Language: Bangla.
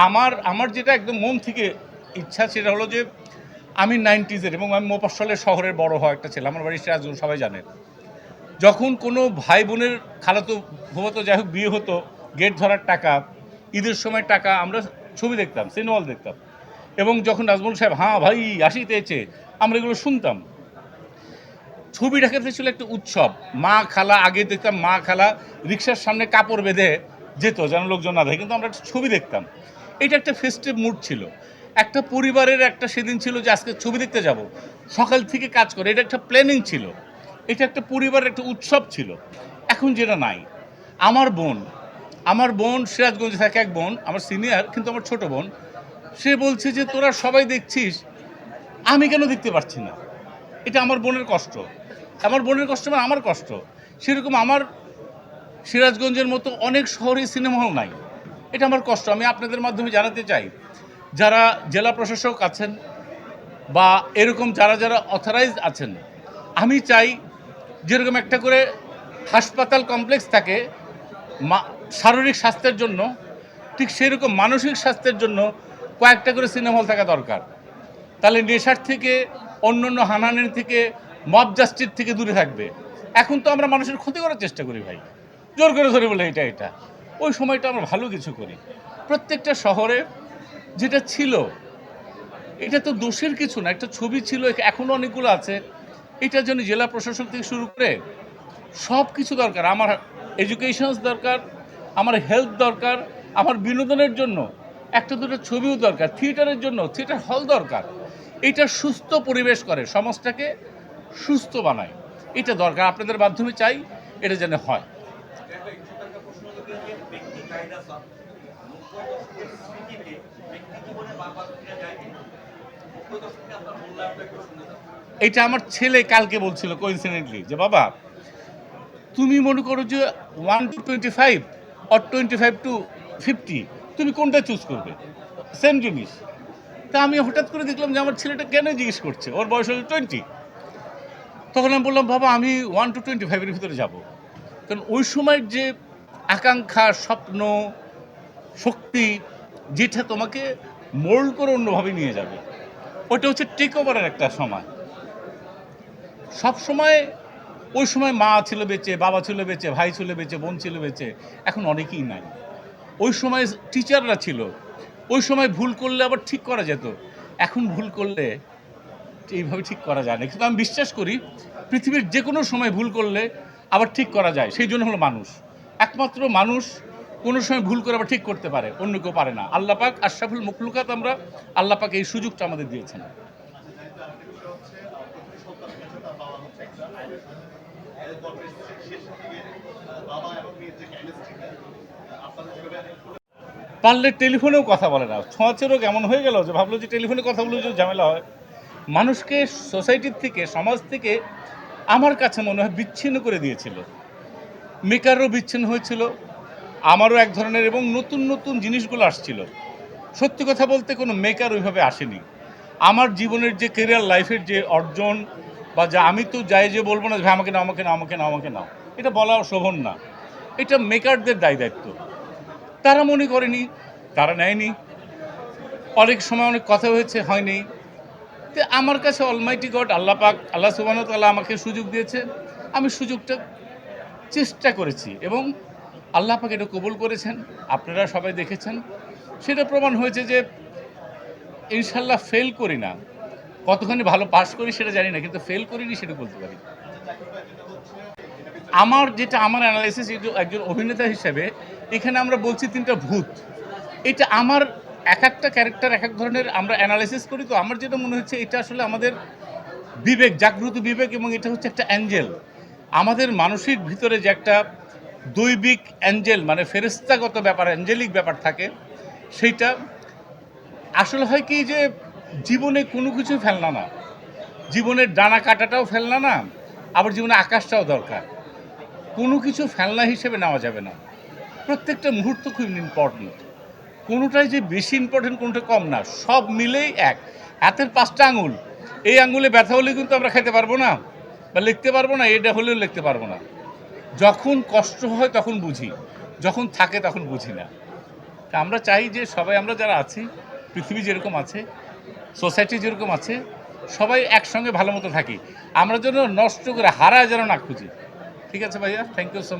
আমার আমার যেটা একদম মন থেকে ইচ্ছা সেটা হলো যে আমি 90s-এর এবং আমি মফস্বলের শহরের বড় হওয়া একটা ছেলে। আমার বাড়ি সিরাজগঞ্জ, সবাই জানে। যখন কোনো ভাই বোনের খালাতো ফুফাতো যাই হোক বিয়ে হতো, গেট ধরার টাকা, ঈদের সময় টাকা, আমরা ছবি দেখতাম, সিনেমা হল দেখতাম। এবং যখন নাজমুল সাহেব হ্যাঁ ভাই আসিতেছে, আমরা এগুলো শুনতাম। ছবি দেখাতে ছিল একটা উৎসব। মা খালা আগে দেখতাম, মা খালা রিক্সার সামনে কাপড় বেঁধে যেত যেন লোকজন না দেখে, কিন্তু আমরা একটা ছবি দেখতাম। এটা একটা ফেস্টিভ মুড ছিল। একটা পরিবারের একটা সেদিন ছিল যে আজকে ছবি দেখতে যাব, সকাল থেকে কাজ করে, এটা একটা প্ল্যানিং ছিল। এটা একটা পরিবারের একটা উৎসব ছিল। এখন যেটা নাই। আমার বোন আমার বোন সিরাজগঞ্জে থাকে, এক বোন আমার সিনিয়র কিন্তু আমার ছোট বোন। সে বলছে যে তোরা সবাই দেখছিস, আমি কেন দেখতে পাচ্ছি না? এটা আমার বোনের কষ্ট। আমার বোনের কষ্ট মানে আমার কষ্ট। সেরকম আমার সিরাজগঞ্জের মতো অনেক শহরে সিনেমা হল নাই। এটা আমার কষ্ট। আমি আপনাদের মাধ্যমে জানাতে চাই, যারা জেলা প্রশাসক আছেন বা এরকম যারা যারা অথরাইজড আছেন, আমি চাই যেরকম একটা করে হাসপাতাল কমপ্লেক্স থাকে শারীরিক স্বাস্থ্যের জন্য, ঠিক সেরকম মানসিক স্বাস্থ্যের জন্য কয়েকটা করে সিনেমা হল থাকা দরকার। তাহলে নেশার থেকে, অন্য অন্য হানাহানির থেকে, মব জাস্টিস থেকে দূরে থাকবে। এখন তো আমরা মানুষের ক্ষতি করার চেষ্টা করি ভাই, জোর করে ধরে বলে এটা। ওই সময়টা আমরা ভালো কিছু করি। প্রত্যেকটা শহরে যেটা ছিল, এটা তো দোষের কিছু না, একটা ছবি ছিল, এখনও অনেকগুলো আছে। এটার জন্য জেলা প্রশাসন থেকে শুরু করে সব কিছু দরকার। আমার এডুকেশনস দরকার, আমার হেলথ দরকার, আমার বিনোদনের জন্য একটা দুটো ছবিও দরকার, থিয়েটারের জন্য থিয়েটার হল দরকার। এটা সুস্থ পরিবেশ করে, সমাজটাকে সুস্থ বানায়। এটা দরকার, আপনাদের মাধ্যমে চাই এটা যেন হয়। এটা আমার ছেলে কালকে বলছিল কোইন্সিডেন্টলি যে বাবা, তুমি মনে করো যে 1 to 25 or 25 to 50, তুমি কোনটা চুজ করবে? সেম জিনিস। তা আমি হঠাৎ করে দেখলাম যে আমার ছেলেটা কেন জিজ্ঞেস করছে, ওর বয়স হলো 20। তখন আমি বললাম বাবা আমি 1 to 25-এর ভিতরে যাব। কারণ ওই সময়ের যে আকাঙ্ক্ষা, স্বপ্ন, শক্তি, যেটা তোমাকে মোল্ড করে অন্যভাবে নিয়ে যাবে, ওটা হচ্ছে টেক ওভারের একটা সময়। সব সময় ওই সময় মা ছিল বেঁচে, বাবা ছিল বেঁচে, ভাই ছিল বেঁচে, বোন ছিল বেঁচে, এখন অনেকেই নাই। ওই সময় টিচাররা ছিল, ওই সময় ভুল করলে আবার ঠিক করা যেত। এখন ভুল করলে এইভাবে ঠিক করা যায় না। কিন্তু আমি বিশ্বাস করি পৃথিবীর যে কোনো সময় ভুল করলে আবার ঠিক করা যায়। সেই জন্য হলো মানুষ। একমাত্র মানুষ কোনো সময় ভুল করে আবার ঠিক করতে পারে, অন্য কেউ পারে না। আল্লাহ পাক আশরাফুল মখলুকাত, আমরা আল্লাহ পাক এই সুযোগটা আমাদের দিয়েছেন। পারলে টেলিফোনেও কথা বলে না। ছোঁয়াচেরও কেমন হয়ে গেল যে ভাবলো যে টেলিফোনে কথা বলে যে ঝামেলা হয়। মানুষকে সোসাইটির থেকে, সমাজ থেকে আমার কাছে মনে হয় বিচ্ছিন্ন করে দিয়েছিল। মেকারও বিচ্ছিন্ন হয়েছিল, আমারও এক ধরনের, এবং নতুন নতুন জিনিসগুলো আসছিল। সত্যি কথা বলতে কোনো মেকার ওইভাবে আসেনি। আমার জীবনের যে কেরিয়ার লাইফের যে অর্জন বা যা, আমি তো যাই যে বলবো না যে আমাকে নাও, আমাকে নাও, আমাকে নাও, আমাকে নাও, এটা বলা শোভন না। এটা মেকারদের দায়িত্ব। তারা মনে করেনি, তারা নেয়নি। অনেক সময় অনেক কথা হয়েছে, হয়নি। তো আমার কাছে অলমাইটি গড, আল্লাহ পাক, আল্লাহ সুবহানাহু ওয়া তাআলা আমাকে সুযোগ দিয়েছে। আমি সুযোগটা চেষ্টা করেছি এবং আল্লাহ পাক এটা কবুল করেছেন। আপনারা সবাই দেখেছেন। সেটা প্রমাণ হয়েছে যে ইনশাল্লাহ ফেল করি না। কতখানি ভালো পাস করি সেটা জানি না, কিন্তু ফেল করিনি সেটা বলতে পারি। আমার যেটা, আমার অ্যানালাইসিস, একজন অভিনেতা হিসেবে এখানে আমরা বলছি 3টা ভূত। এটা আমার এক একটা ক্যারেক্টার এক এক ধরনের আমরা অ্যানালাইসিস করি। তো আমার যেটা মনে হচ্ছে এটা আসলে আমাদের বিবেক, জাগ্রত বিবেক, এবং এটা হচ্ছে একটা অ্যাঞ্জেল। আমাদের মানসিক ভিতরে যে একটা দৈবিক অ্যাঞ্জেল, মানে ফেরেশতাগত ব্যাপার, অ্যাঞ্জেলিক ব্যাপার থাকে, সেইটা আসলে হয় কি যে জীবনে কোনো কিছু ফেলনা না, জীবনের ডানা কাটাটাও ফেলনা না, আবার জীবনে আকাশটাও দরকার। কোনো কিছু ফেলনা হিসেবে নেওয়া যাবে না। প্রত্যেকটা মুহূর্ত খুব ইম্পর্টেন্ট। কোনোটাই যে বেশি ইম্পর্টেন্ট, কোনোটা কম না, সব মিলেই এক। হাতের 5টা আঙুল, এই আঙুলে ব্যথা হলে কিন্তু আমরা খেতে পারবো না বা লিখতে পারবো না, এটা হলেও লিখতে পারবো না। যখন কষ্ট হয় তখন বুঝি, যখন থাকে তখন বুঝি না। তা আমরা চাই যে সবাই আমরা যারা আছি, পৃথিবী যেরকম আছে, সোসাইটি যেরকম আছে, সবাই একসঙ্গে ভালো মতো থাকি। আমরা যেন নষ্ট করে হারায় যেন না খুঁজি। ঠিক আছে ভাইয়া, থ্যাংক ইউ সো মাচ।